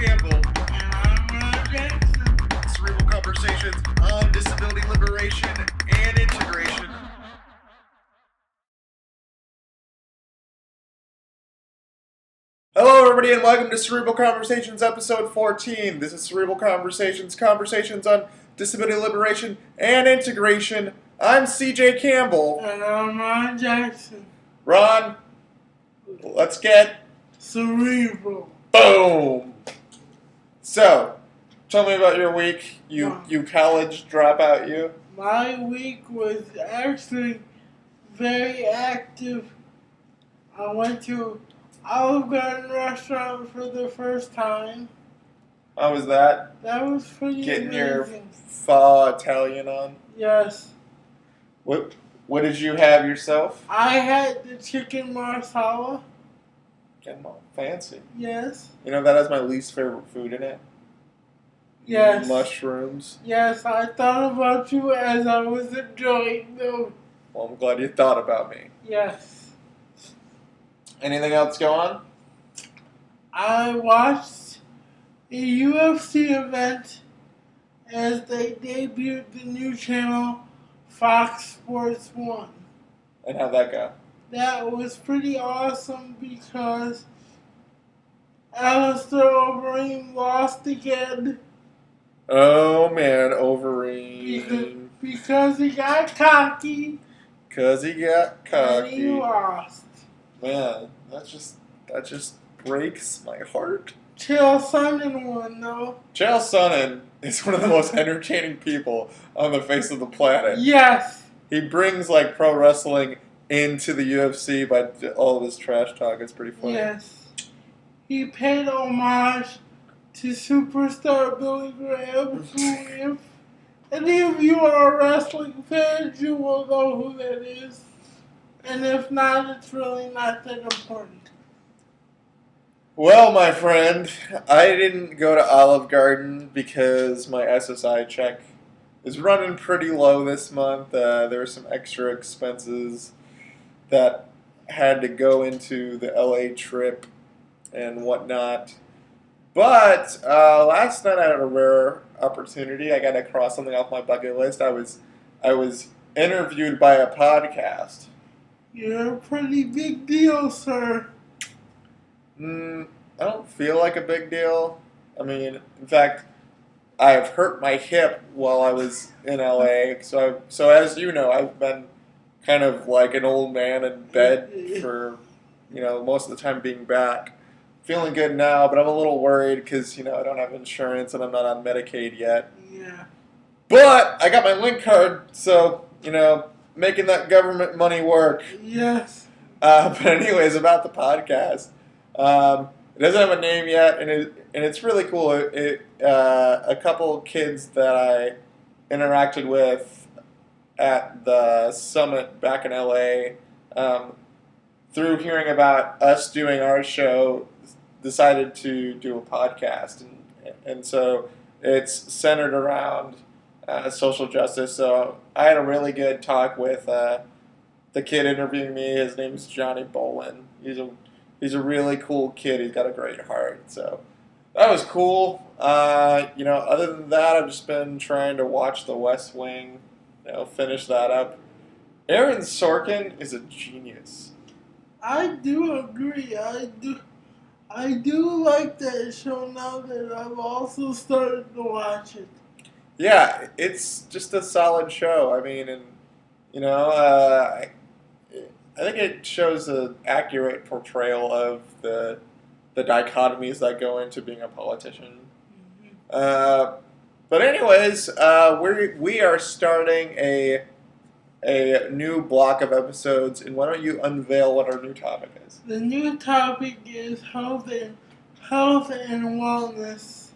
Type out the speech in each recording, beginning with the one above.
Campbell. And I'm Ron Jackson. Cerebral conversations on disability liberation and integration. Hello, everybody, and welcome to Cerebral Conversations, episode 14. This is Cerebral Conversations, conversations on disability liberation and integration. I'm CJ Campbell. And I'm Ron Jackson. Ron, let's get Cerebral. boom. So, tell me about your week. You college dropout, you. My week was actually very active. I went to Olive Garden restaurant for the first time. How was that? That was pretty Getting amazing. your Faux Italian on. Yes. What did you have yourself? I had the chicken marsala. Getting all fancy. Yes. You know, that has my least favorite food in it. Yes. Mushrooms. Yes, I thought about you as I was enjoying them. Well, I'm glad you thought about me. Yes. Anything else go on? I watched a UFC event as they debuted the new channel, Fox Sports 1. And how'd that go? That was pretty awesome because Alistair Overeem lost again. Oh, man, Overeem. Because he got cocky. Because he got cocky. And he lost. Man, that just breaks my heart. Chael Sonnen won, though. Chael Sonnen is one of the most entertaining people on the face of the planet. Yes. He brings, like, pro wrestling into the UFC by all of his trash talk. It's pretty funny. Yes. He paid homage to superstar Billy Graham, who, if any of you are wrestling fans, you will know who that is. And if not, it's really not that important. Well, my friend, I didn't go to Olive Garden because my SSI check is running pretty low this month. There were some extra expenses that had to go into the LA trip and whatnot. But last night I had a rare opportunity. I got to cross something off my bucket list. I was interviewed by a podcast. You're a pretty big deal, sir. I don't feel like a big deal. I mean, in fact, I've hurt my hip while I was in LA. So as you know, I've been kind of like an old man in bed for, most of the time being back. Feeling good now, but I'm a little worried because, I don't have insurance and I'm not on Medicaid yet. Yeah. But I got my Link card, so, making that government money work. Yes. But anyways, about the podcast. It doesn't have a name yet, and it's really cool. A couple kids that I interacted with at the summit back in LA, through hearing about us doing our show, decided to do a podcast, and so it's centered around social justice. So I had a really good talk with the kid interviewing me. His name's Johnny Bolin. He's a really cool kid. He's got a great heart. So that was cool. Other than that, I've just been trying to watch The West Wing, finish that up. Aaron Sorkin is a genius. I do agree. I do like that show now that I've also started to watch it. Yeah, it's just a solid show. I mean, I think it shows an accurate portrayal of the dichotomies that go into being a politician. Mm-hmm. But anyways, we are starting a new block of episodes, and why don't you unveil what our new topic is? The new topic is health and wellness.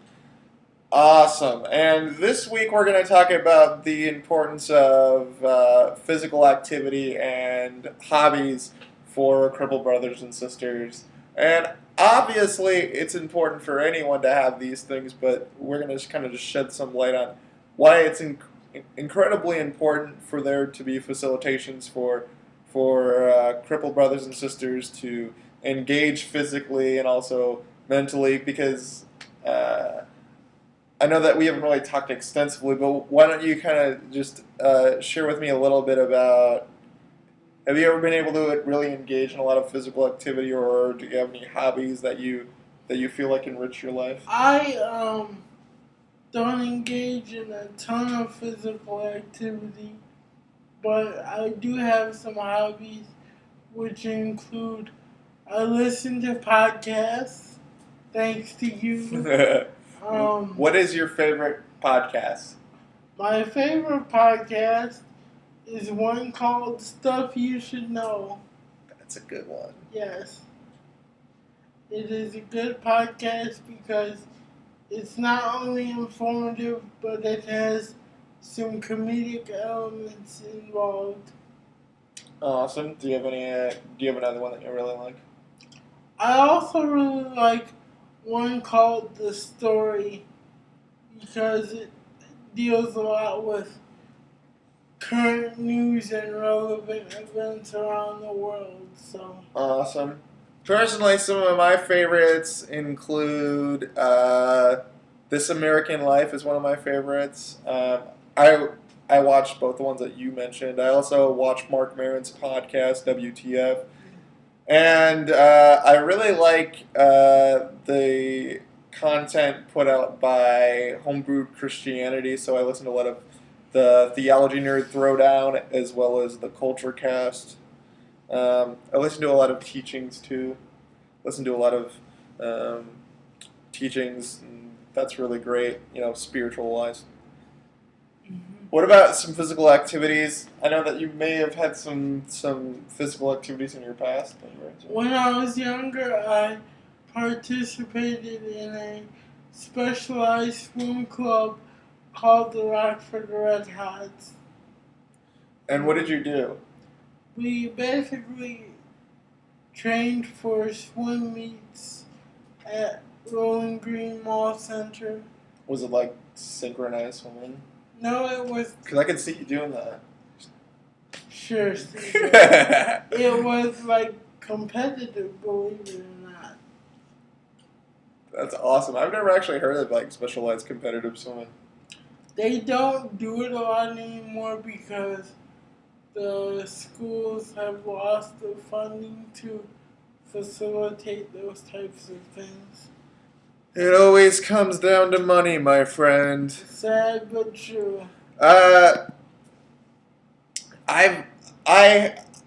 Awesome. And this week we're going to talk about the importance of physical activity and hobbies for crippled brothers and sisters. And obviously it's important for anyone to have these things, but we're going to kind of just shed some light on why it's incredibly important for there to be facilitations for crippled brothers and sisters to engage physically and also mentally, because I know that we haven't really talked extensively, but why don't you kind of just share with me a little bit about, have you ever been able to really engage in a lot of physical activity, or do you have any hobbies that you feel like enrich your life? I don't engage in a ton of physical activity, but I do have some hobbies, which include I listen to podcasts, thanks to you. What is your favorite podcast? My favorite podcast is one called Stuff You Should Know. That's a good one. Yes. It is a good podcast because it's not only informative, but it has some comedic elements involved. Awesome. Do you have any? Do you have another one that you really like? I also really like one called The Story because it deals a lot with current news and relevant events around the world. So Awesome. Personally, some of my favorites include This American Life is one of my favorites. I watched both the ones that you mentioned. I also watched Mark Maron's podcast, WTF. And I really like the content put out by Homebrewed Christianity, so I listen to a lot of the Theology Nerd Throwdown as well as the Culture Cast. I listen to a lot of teachings too. Listen to a lot of teachings. And that's really great, spiritual wise. What about some physical activities? I know that you may have had some physical activities in your past. when I was younger, I participated in a specialized swim club called the Rockford Red Hots. And what did you do? We basically trained for swim meets at Rolling Green Mall Center. Was it like synchronized swimming? No, it was. Because I could see you doing that. Sure, Steve. It was like competitive, believe it or not. That's awesome. I've never actually heard of like specialized competitive swimming. They don't do it a lot anymore because the schools have lost the funding to facilitate those types of things. It always comes down to money, my friend. Sad but true. I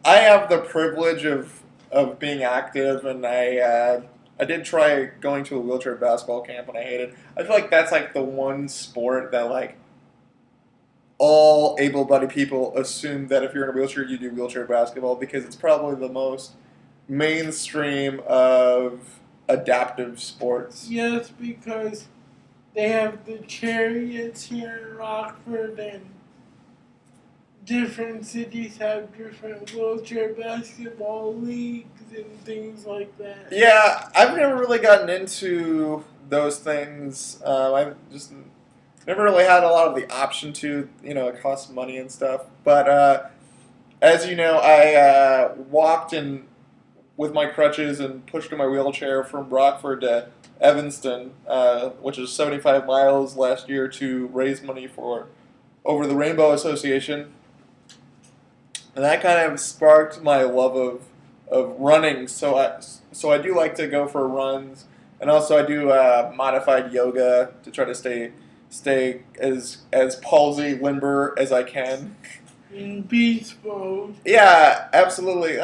have the privilege of being active, and I did try going to a wheelchair basketball camp, and I hated it. I feel like that's like the one sport that like all able-bodied people assume that if you're in a wheelchair, you do wheelchair basketball because it's probably the most mainstream of adaptive sports. Yes, because they have the Chariots here in Rockford, and different cities have different wheelchair basketball leagues and things like that. Yeah, I've never really gotten into those things. I've just never really had a lot of the option to. It costs money and stuff. But as you know, I walked in with my crutches and pushed in my wheelchair from Rockford to Evanston, which is 75 miles last year, to raise money for Over the Rainbow Association. And that kind of sparked my love of running. So I do like to go for runs, and also I do modified yoga to try to stay as palsy limber as I can. In beast mode. Yeah, absolutely.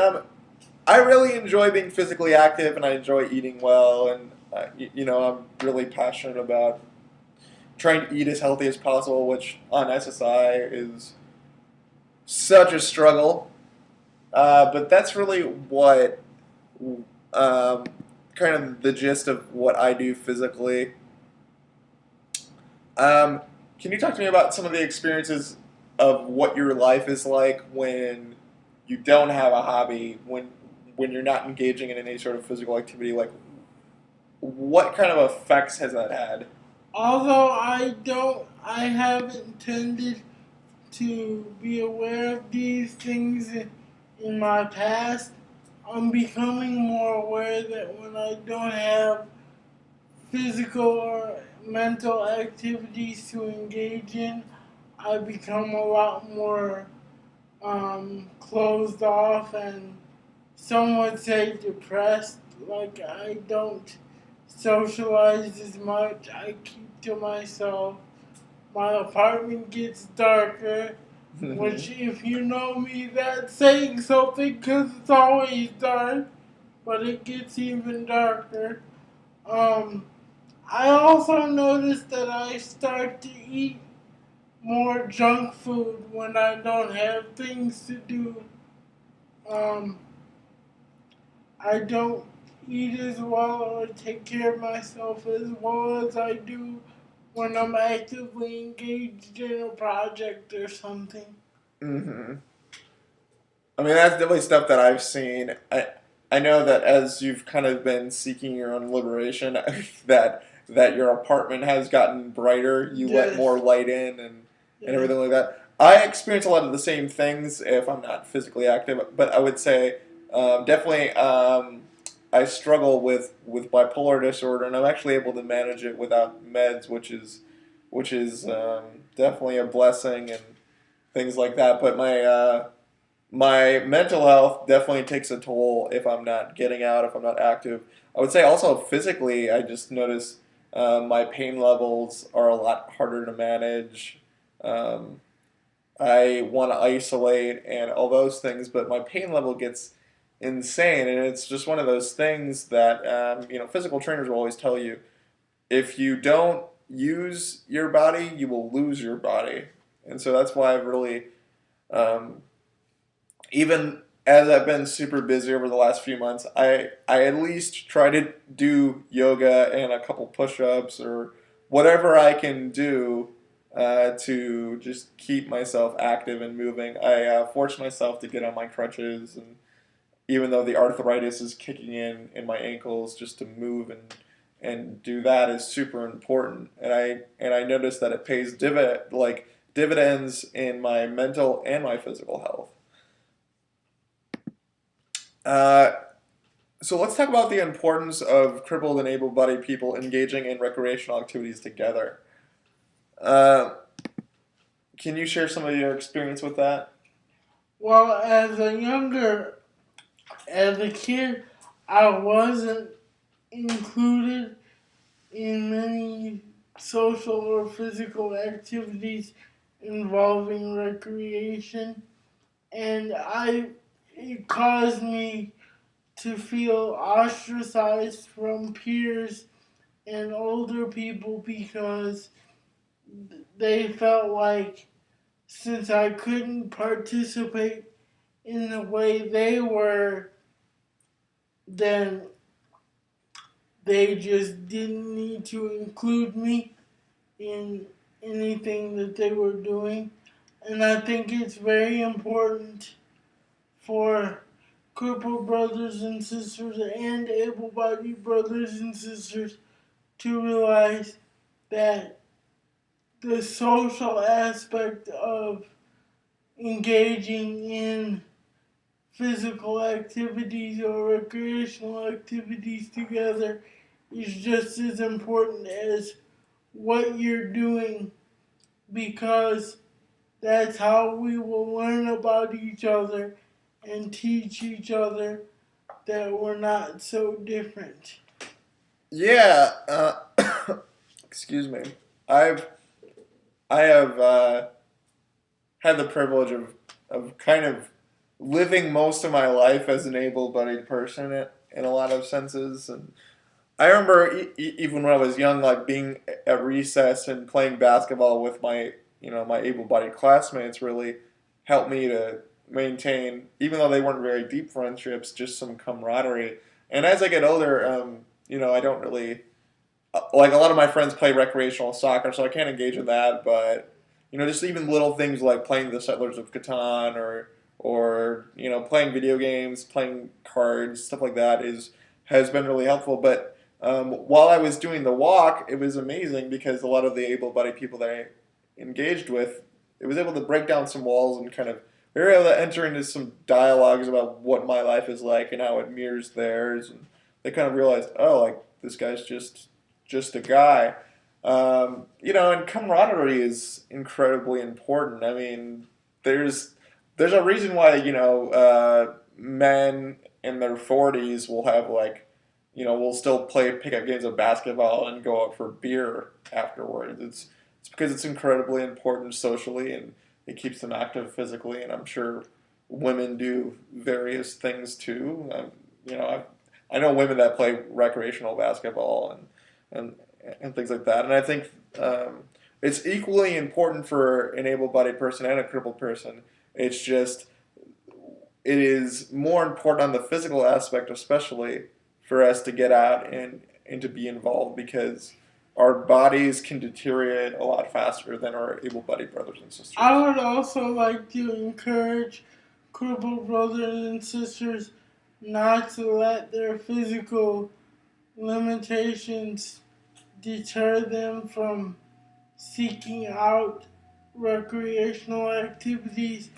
I really enjoy being physically active, and I enjoy eating well, and I'm really passionate about trying to eat as healthy as possible, which on SSI is such a struggle. But that's really what kind of the gist of what I do physically. Can you talk to me about some of the experiences of what your life is like when you don't have a hobby, when you're not engaging in any sort of physical activity? Like, what kind of effects has that had? Although I haven't tended to be aware of these things in my past, I'm becoming more aware that when I don't have physical or mental activities to engage in, I become a lot more closed off and some would say depressed. Like I don't socialize as much. I keep to myself. My apartment gets darker, which if you know me, that's saying something because it's always dark, but it gets even darker. Um, I also noticed that I start to eat more junk food when I don't have things to do. Um, I don't eat as well or take care of myself as well as I do when I'm actively engaged in a project or something. Hmm. I mean, that's definitely stuff that I've seen. I know that as you've kind of been seeking your own liberation, that your apartment has gotten brighter. You let Yes, more light in and yes, everything like that. I experience a lot of the same things if I'm not physically active, but I would say definitely I struggle with bipolar disorder, and I'm actually able to manage it without meds, which is definitely a blessing and things like that. But my mental health definitely takes a toll if I'm not getting out, if I'm not active. I would say also physically, I just notice my pain levels are a lot harder to manage. Um, I want to isolate and all those things, but my pain level gets insane, and it's just one of those things that physical trainers will always tell you: if you don't use your body, you will lose your body, and so that's why I've really um, even as I've been super busy over the last few months, I at least try to do yoga and a couple push-ups or whatever I can do to just keep myself active and moving. I force myself to get on my crutches, and even though the arthritis is kicking in my ankles, just to move and do that is super important. And I notice that it pays dividends in my mental and my physical health. Uh, so let's talk about the importance of crippled and able-bodied people engaging in recreational activities together. Uh, can you share some of your experience with that? Well, as a kid, I wasn't included in many social or physical activities involving recreation, and it caused me to feel ostracized from peers and older people because they felt like since I couldn't participate in the way they were, then they just didn't need to include me in anything that they were doing. And I think it's very important for crippled brothers and sisters and able bodied brothers and sisters to realize that the social aspect of engaging in physical activities or recreational activities together is just as important as what you're doing because that's how we will learn about each other and teach each other that we're not so different. Yeah. Excuse me. I've I have had the privilege of kind of living most of my life as an able-bodied person in a lot of senses, and I remember even when I was young, like being at recess and playing basketball with my able-bodied classmates really helped me to maintain, even though they weren't very deep friendships, just some camaraderie. And as I get older, I don't really like a lot of my friends play recreational soccer, so I can't engage in that. But just even little things like playing the Settlers of Catan or playing video games, playing cards, stuff like that has been really helpful. But while I was doing the walk, it was amazing because a lot of the able-bodied people that I engaged with, it was able to break down some walls and kind of we were able to enter into some dialogues about what my life is like and how it mirrors theirs, and they kind of realized, oh, like this guy's just just a guy. And camaraderie is incredibly important. I mean, there's a reason why men in their 40s will have will still play pickup games of basketball and go out for beer afterwards. It's because it's incredibly important socially and it keeps them active physically. And I'm sure women do various things too. I know women that play recreational basketball and things like that. And I think it's equally important for an able-bodied person and a crippled person. It's just it is more important on the physical aspect, especially for us to get out and to be involved because our bodies can deteriorate a lot faster than our able-bodied brothers and sisters. I would also like to encourage crippled brothers and sisters not to let their physical limitations deter them from seeking out recreational activities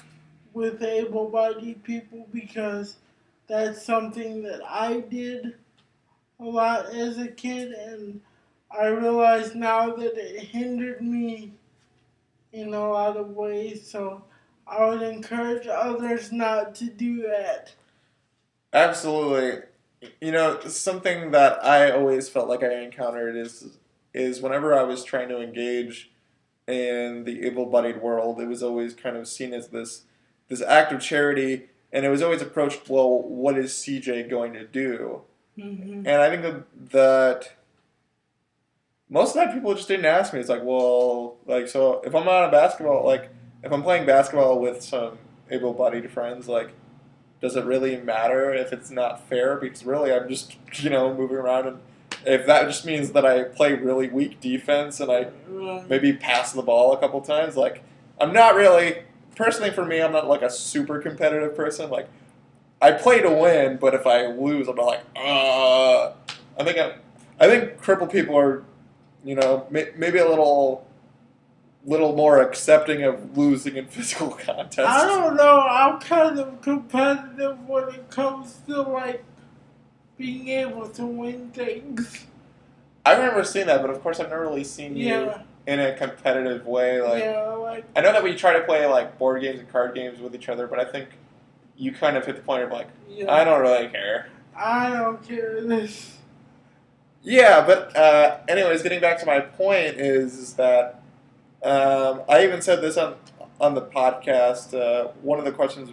with able-bodied people because that's something that I did a lot as a kid, and I realize now that it hindered me in a lot of ways, so I would encourage others not to do that. Absolutely. Something that I always felt like I encountered is whenever I was trying to engage in the able-bodied world, it was always kind of seen as this act of charity, and it was always approached, well, what is CJ going to do? Mm-hmm. And I think that most of the time people just didn't ask me. It's like, well, so if I'm on a basketball, if I'm playing basketball with some able-bodied friends, does it really matter if it's not fair? Because really, I'm just, moving around, and if that just means that I play really weak defense and I maybe pass the ball a couple times, I'm not really, personally for me, I'm not a super competitive person. I play to win, but if I lose, I'm not I think crippled people are, maybe a little more accepting of losing in physical contests. I don't know. I'm kind of competitive when it comes to being able to win things. I remember seeing that, but of course I've never really seen you in a competitive way. I know that we try to play board games and card games with each other, but I think you kind of hit the point of I don't really care. I don't care this. Yeah, but anyways, getting back to my point is that I even said this on the podcast. One of the questions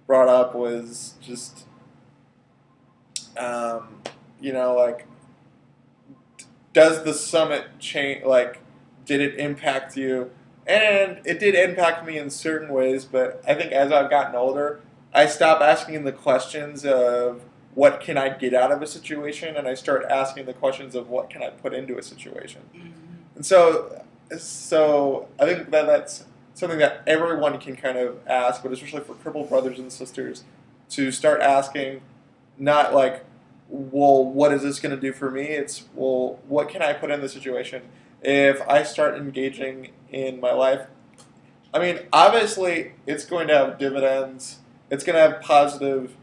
brought up was just, does the summit change? Did it impact you? And it did impact me in certain ways, but I think as I've gotten older, I stop asking the questions of what can I get out of a situation, and I start asking the questions of what can I put into a situation. Mm-hmm. And so I think that's something that everyone can kind of ask, but especially for crippled brothers and sisters, to start asking, not well, what is this going to do for me? It's, well, what can I put in the situation? If I start engaging in my life, I mean, obviously, it's going to have dividends. It's going to have positive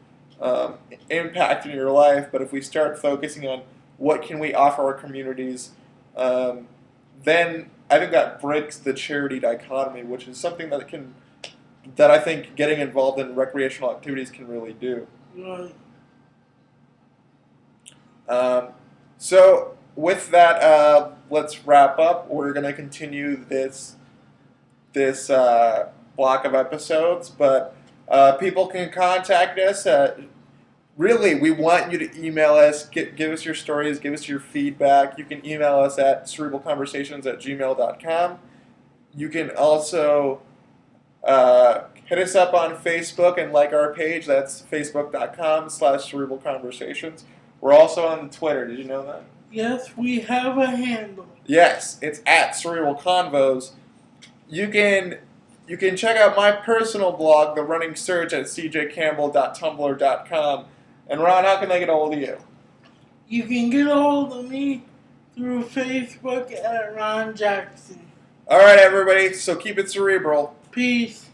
impact in your life. But if we start focusing on what can we offer our communities, then I think that breaks the charity dichotomy, which is something that I think getting involved in recreational activities can really do. Right. So with that, let's wrap up. We're going to continue this block of episodes, but people can contact us. Really, we want you to email us, give us your stories, give us your feedback. You can email us at cerebralconversations@gmail.com. You can also hit us up on Facebook and like our page. That's facebook.com/cerebralconversations. We're also on Twitter. Did you know that? Yes, we have a handle. Yes, it's at Cerebral Convos. You can check out my personal blog, The Running Search, at cjcampbell.tumblr.com. And Ron, how can they get a hold of you? You can get a hold of me through Facebook at Ron Jackson. All right, everybody. So keep it cerebral. Peace.